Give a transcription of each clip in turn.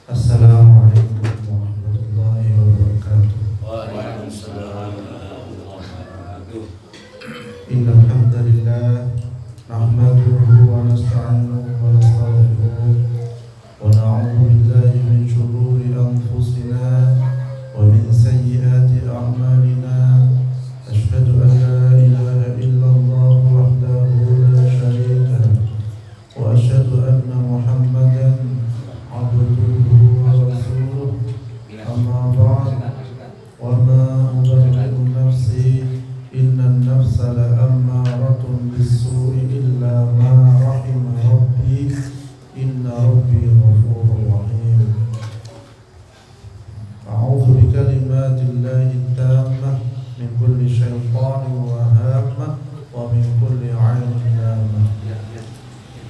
Assalamualaikum warahmatullahi wabarakatuh. Waalaikumsalam warahmatullahi wabarakatuh. Innal hamdalillah nahmaduhu wa nasta'inuhu wa nastaghfiruh wa na'udzu billahi min shururi anfusina wa min sayyiati a'malina. Asyhadu an la ilaha illallah wahdahu la syarika lahu wa asyhadu anna Muhammadan abduhu wa rasuluh. Amma ba'd. Wa ma ubarri'u nafsi innan nafsa la'ammaratun bis-su'i illa ma rahima rabbi inna rabbi ghafurur rahim. A'udzu bikalimatillahi tammah min kulli syaitanin wa hammah wa min kulli 'ainin lamah.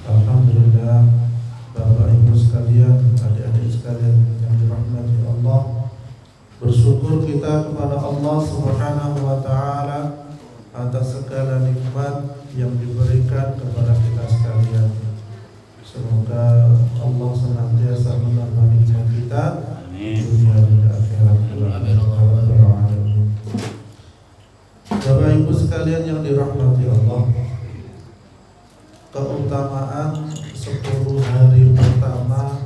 Alhamdulillah, Bapak Ibu sekalian, adik-adik sekalian yang dirahmati Allah, bersyukur kita kepada Allah Subhanahu wa taala atas segala nikmat yang diberikan kepada kita sekalian. Semoga Allah senantiasa menambah nikmat kita di dunia dan akhirat. Bapak Ibu sekalian yang dirahmati Allah, keutamaan 10 hari pertama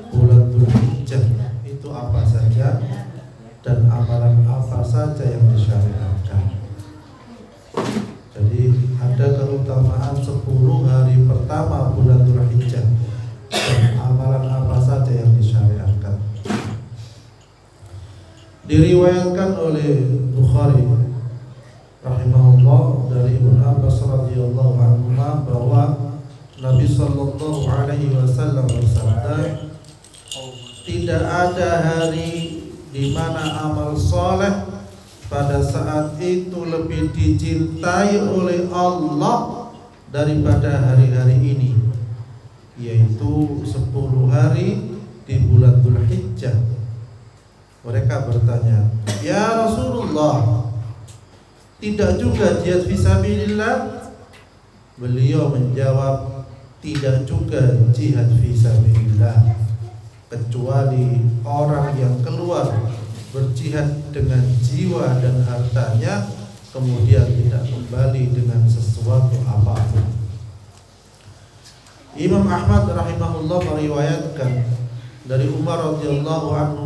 bulan Dzulhijjah itu apa saja dan amalan apa saja yang disyariatkan. Jadi ada keutamaan 10 hari pertama bulan Dzulhijjah dan amalan apa saja yang disyariatkan. Diriwayatkan oleh Bukhari rahimahullah dari Ibnu Abbas radhiyallahu anhu bahwa Nabi sallallahu alaihi wasallam bersabda, tidak ada hari di mana amal soleh pada saat itu lebih dicintai oleh Allah daripada hari-hari ini, yaitu 10 hari di bulan Dzulhijjah. Mereka bertanya, ya Rasulullah, tidak juga jihad fisabilillah? Beliau menjawab, tidak juga jihad fisabilillah, kecuali orang yang keluar berjihad dengan jiwa dan hartanya kemudian tidak kembali dengan sesuatu apapun. Imam Ahmad rahimahullah meriwayatkan dari Umar radhiyallahu anhu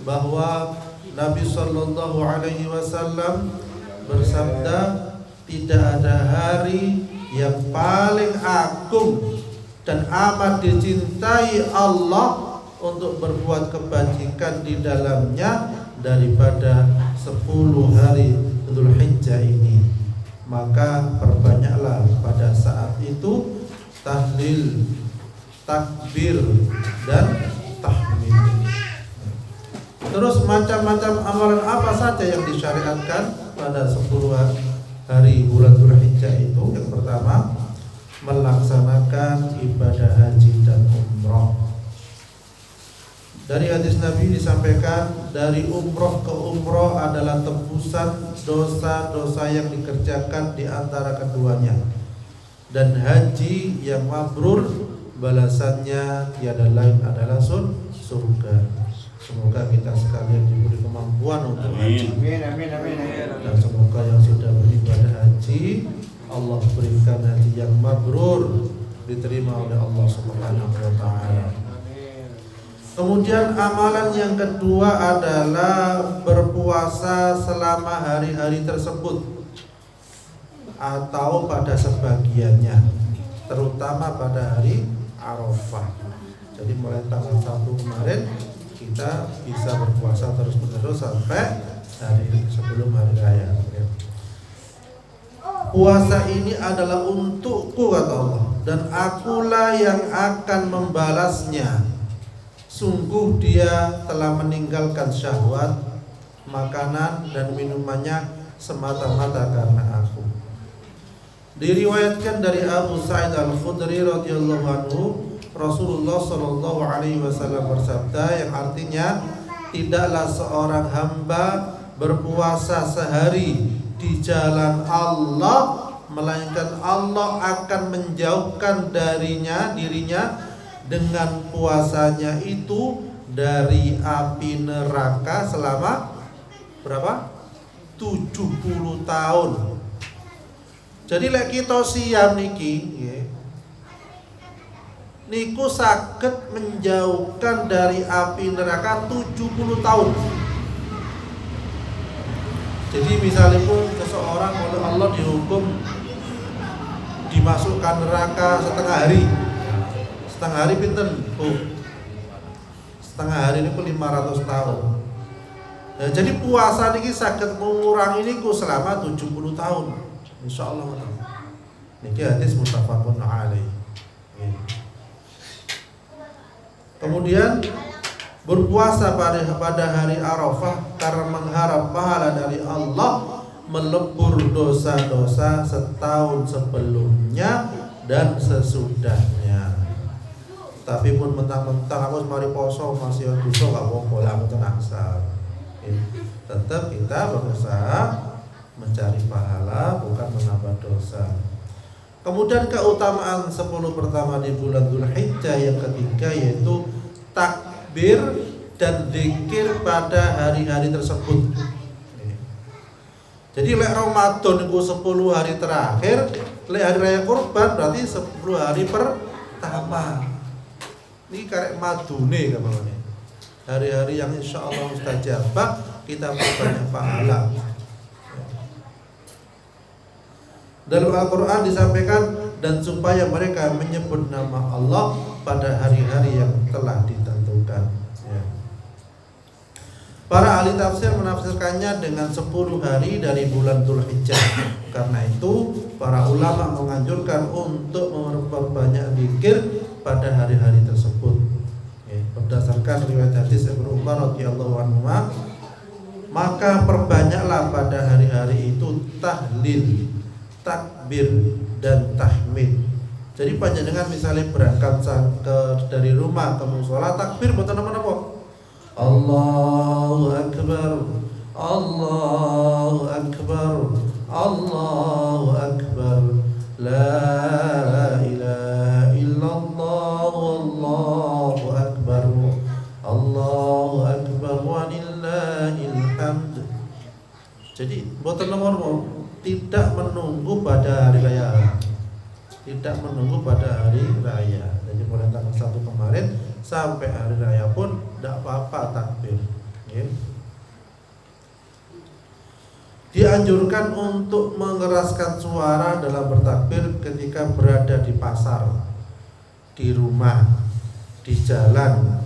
bahwa Nabi sallallahu alaihi wasallam bersabda, tidak ada hari yang paling agung dan amat dicintai Allah untuk berbuat kebajikan di dalamnya daripada 10 hari Dzulhijjah ini. Maka perbanyaklah pada saat itu tahlil, takbir dan tahmid. Terus macam-macam amalan apa saja yang disyariatkan pada 10 hari bulan Dzulhijjah itu? Yang pertama, melaksanakan ibadah haji dan umroh. Dari hadis Nabi disampaikan, dari umroh ke umroh adalah tebusan dosa-dosa yang dikerjakan di antara keduanya, dan haji yang mabrur balasannya tiada lain adalah surga. Semoga kita sekalian diberi kemampuan untuk haji. Amin. Dan semoga yang sudah beribadah haji, Allah berikan haji yang mabrur, diterima oleh Allah Subhanahu wa taala. Kemudian amalan yang kedua adalah berpuasa selama hari-hari tersebut atau pada sebagiannya, terutama pada hari Arafah. Jadi mulai tanggal 1 kemarin kita bisa berpuasa terus-menerus sampai hari sebelum hari raya. Puasa ini adalah untukku, kata Allah, dan akulah yang akan membalasnya. Sungguh dia telah meninggalkan syahwat, makanan dan minumannya semata-mata karena aku. Diriwayatkan dari Abu Sa'id Al-Khudri radhiyallahu anhu, Rasulullah sallallahu alaihi wasallam bersabda, yang artinya, tidaklah seorang hamba berpuasa sehari di jalan Allah melainkan Allah akan menjauhkan dirinya dengan puasanya itu dari api neraka selama berapa? 70 tahun. Jadi lek kita siam niki nggih, niku saged menjauhkan dari api neraka 70 tahun. Jadi misalnya pun seseorang oleh Allah dihukum dimasukkan neraka setengah hari. Setengah hari pinten? Setengah hari ini 500 tahun. Nah, jadi puasa niki saged mengurangi niku selama 70 tahun. Insyaallah ngoten. Niki hadis muttafaqun alaih. Kemudian berpuasa pada hari Arafah karena mengharap pahala dari Allah, melebur dosa-dosa setahun sebelumnya dan sesudahnya. Tapi pun mentang-mentang aku mari poso masih dosa gak apa-apa lah, aku tenang sah. Tetap kita berusaha mencari pahala, bukan menambah dosa. Kemudian keutamaan 10 pertama di bulan Dzulhijjah yang ketiga yaitu takbir dan zikir pada hari-hari tersebut. Jadi lek Ramadan itu 10 hari terakhir, lek hari raya kurban berarti 10 hari pertama. Ini karek madune kamane. Hari-hari yang insyaallah mustajabah kita berbanyak pahala. Dalam Al-Quran disampaikan dan supaya mereka menyebut nama Allah pada hari-hari yang telah ditentukan. Para ahli tafsir menafsirkannya dengan 10 hari dari bulan Dzulhijjah. Karena itu para ulama menganjurkan untuk memperbanyak zikir pada hari-hari tersebut. Berdasarkan riwayat hadis Ibnu Umar radhiyallahu anhu, maka perbanyaklah pada hari-hari itu tahlil, takbir dan tahmid. Jadi panjenengan misalnya berangkat dari rumah ke mushola, takbir mboten napa-napa. Allahu akbar, Allahu akbar, Allahu akbar, la ilaha illallah, Allahu akbar, Allahu akbar walillahil hamd. Jadi mboten napa-napa, tidak menunggu pada hari raya. Tidak menunggu pada hari raya. Jadi mulai tanggal 1 kemarin sampai hari raya pun tidak apa-apa takbir. Dianjurkan untuk mengeraskan suara dalam bertakbir ketika berada di pasar, di rumah, di jalan,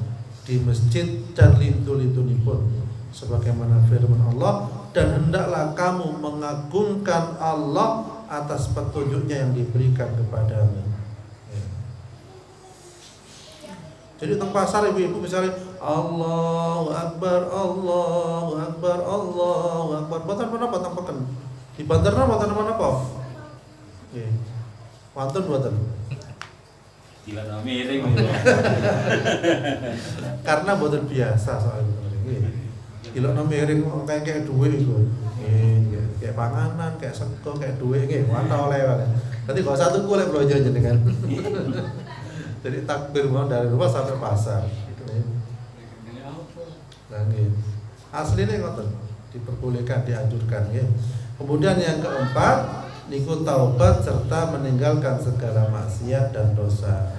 di masjid dan lintu-lintunipun. Sebagaimana firman Allah, dan hendaklah kamu mengagungkan Allah atas petunjuknya yang diberikan kepadamu. Jadi teng pasar ibu-ibu misalnya Allahu Akbar, Allahu Akbar, Allahu Akbar. Boten menapa tampaken. Di banterna boten menapa. Nggih. Wonten boten. Tidak miring. Karena boten biasa soal itu. Dilokno miring kayak duit iku. Kayak panganan, kayak sego, kayak duit nggih, wanta oleh wae. Dadi kok satu kulek blojo jenengan. Jadi takbir mau dari rumah sampai pasar. Gitu ya. Nah, nggih. Asline ngoten, diperbolehkan, dianjurkan nggih. Kemudian yang keempat, niku taubat serta meninggalkan segala maksiat dan dosa.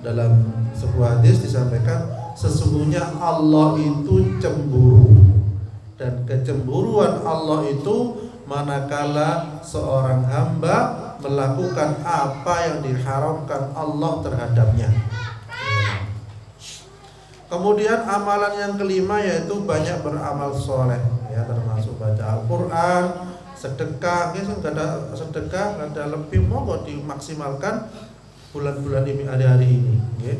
Dalam sebuah hadis disampaikan sesungguhnya Allah itu cemburu, dan kecemburuan Allah itu manakala seorang hamba melakukan apa yang diharamkan Allah terhadapnya. Kemudian amalan yang kelima yaitu banyak beramal soleh, ya, termasuk baca Al-Quran, sedekah. Nggak ada sedekah, nggak ada lebih, monggo dimaksimalkan bulan-bulan ini, hari-hari ini. Ya.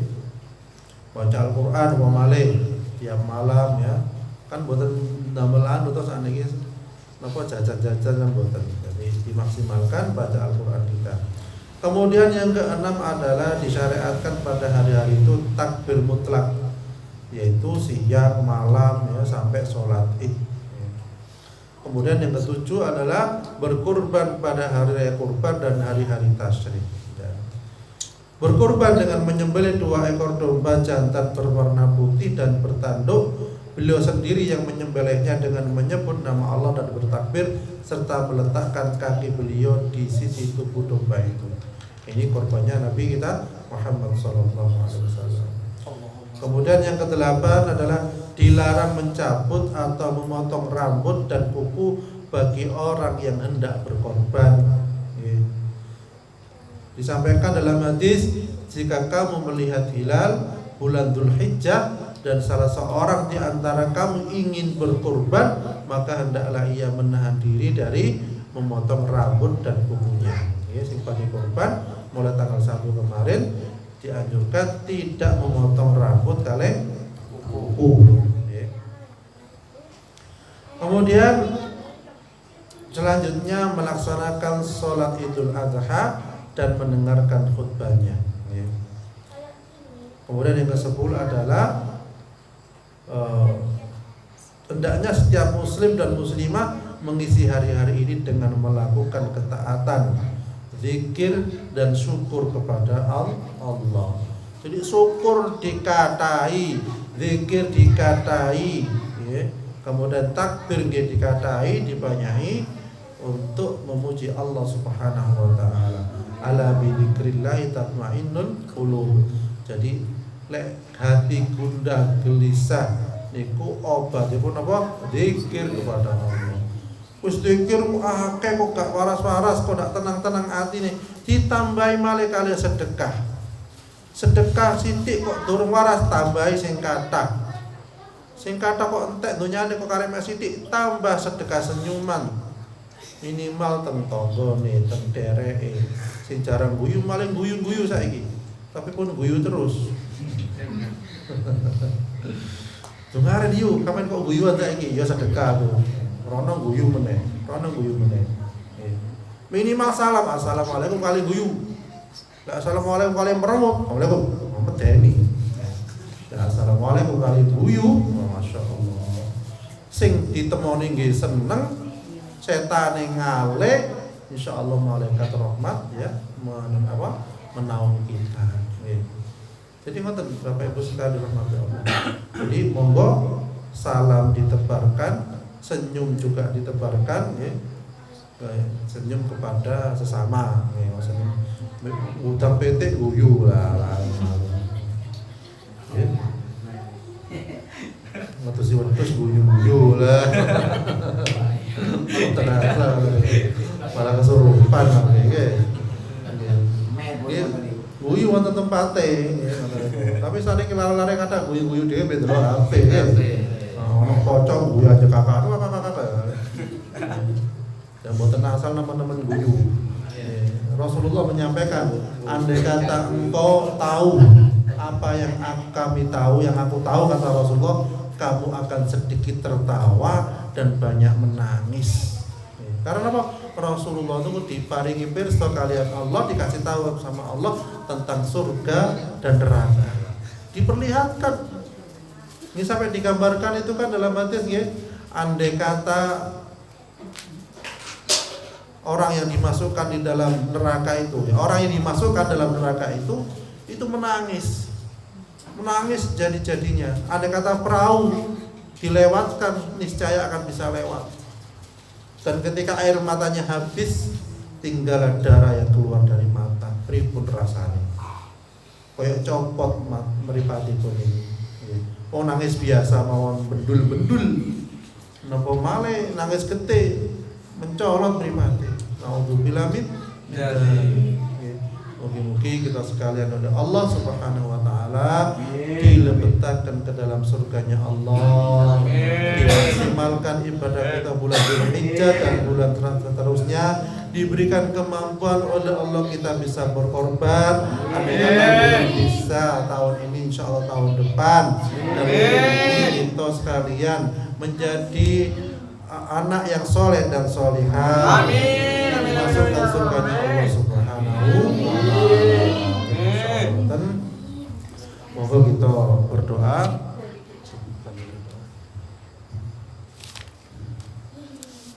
Baca Al-Quran, malih tiap malam, ya. Kan buatan damelan atau saniki napa jajan-jajan kan buatan. Jadi dimaksimalkan baca Al-Quran kita. Kemudian yang keenam adalah disyariatkan pada hari-hari itu takbir mutlak, yaitu siang, malam, ya, sampai sholat Id. Kemudian yang ketujuh adalah berkurban pada hari raya kurban dan hari-hari tasyrik. berkurban dengan menyembelih 2 ekor domba jantan berwarna putih dan bertanduk. Beliau sendiri yang menyembelihnya dengan menyebut nama Allah dan bertakbir serta meletakkan kaki beliau di sisi tubuh domba itu. Ini korbannya Nabi kita Muhammad SAW. Kemudian yang ke-8 adalah dilarang mencabut atau memotong rambut dan kuku bagi orang yang hendak berkorban. Disampaikan dalam hadis, jika kamu melihat hilal bulan Dzulhijjah dan salah seorang di antara kamu ingin berkorban, maka hendaklah ia menahan diri dari memotong rambut dan kukunya. Sing bagi korban mulai tanggal 1 kemarin dianjurkan tidak memotong rambut kalian kuku. Kemudian selanjutnya melaksanakan sholat Idul Adha dan mendengarkan khutbahnya. Kemudian yang ke-10 adalah hendaknya setiap muslim dan muslimah mengisi hari-hari ini dengan melakukan ketaatan, zikir dan syukur kepada Allah. Jadi syukur dikatai, zikir dikatai, kemudian takbir dikatai, dibanyahi untuk memuji Allah Subhanahu wa taala. Ala bi dzikrillah tatmainnul qulub. Jadi lek hati gundah gelisah niku obatipun apa? Zikir kepada Allah. Wis zikir akeh kok gak waras-waras, kok gak tenang-tenang atine, ditambahi malih kali sedekah. Sedekah sithik kok durung waras, tambahi sing kathah. Sing kathah kok entek donyane kok karep sithik, tambah sedekah senyuman. Minimal teng tanggane, teng dereke. Sing jarang guyu maling guyu-guyu saiki. Tapi pun guyu terus. Kemarin yuk, kapan kok guyuan saiki? Ya sedekah tuh. Rono guyu meneh, Minimal salam, assalamualaikum kali guyu. Lah assalamualaikum kali meremut, assalamualaikum medeni. Ya assalamualaikum kali guyu, masyaallah. Sing ditemoni nggih seneng, setane ngalih, insyaallah malaikat rahmat ya menaungi kita. Jadi ngoten Bapak Ibu sekalian rahmati Allah. Jadi monggo salam ditebarkan, senyum juga ditebarkan, senyum kepada sesama, senyum utang PT guyu lah. Ngatus wedhus guyu-guyu lah. Terasa malah kesurupan guyu wonten tempate. Tapi saniki lare-lare kata guyu-guyu dhewe ben delok HP. Ono pocong guyu aja kakak. Dan mboten asal teman-teman guyu. Rasulullah menyampaikan, andai kata engkau tahu apa yang kami tahu, yang aku tahu, kata Rasulullah, kamu akan sedikit tertawa dan banyak menangis. Karena apa? Rasulullah itu diparingi pirsa kalian Allah, dikasih tahu sama Allah tentang surga dan neraka. Diperlihatkan. Ini sampai digambarkan itu kan dalam hadis ya, andai kata orang yang dimasukkan di dalam neraka itu, orang yang dimasukkan dalam neraka itu menangis jadi-jadinya. Andai kata perahu dilewatkan, niscaya akan bisa lewat. Dan ketika air matanya habis, tinggal darah yang keluar dari mata. Pripun rasanya? Kayak copot mripatipun ini. Oh nangis biasa mawon bendul-bendul. Napa malih nangis gede, mencolot mripate. Nauzubillah min dzalik. Mugi-mugi kita sekalian oleh Allah Subhanahu wa taala dilebetkan ke dalam surganya Allah. Dimaksimalkan ibadah kita bulan Dzulhijjah dan bulan seterusnya, diberikan kemampuan oleh Allah kita bisa berkorban. Amin. Bisa tahun ini, insyaallah tahun depan. Dan kita sekalian menjadi anak yang soleh dan solihah. Amin.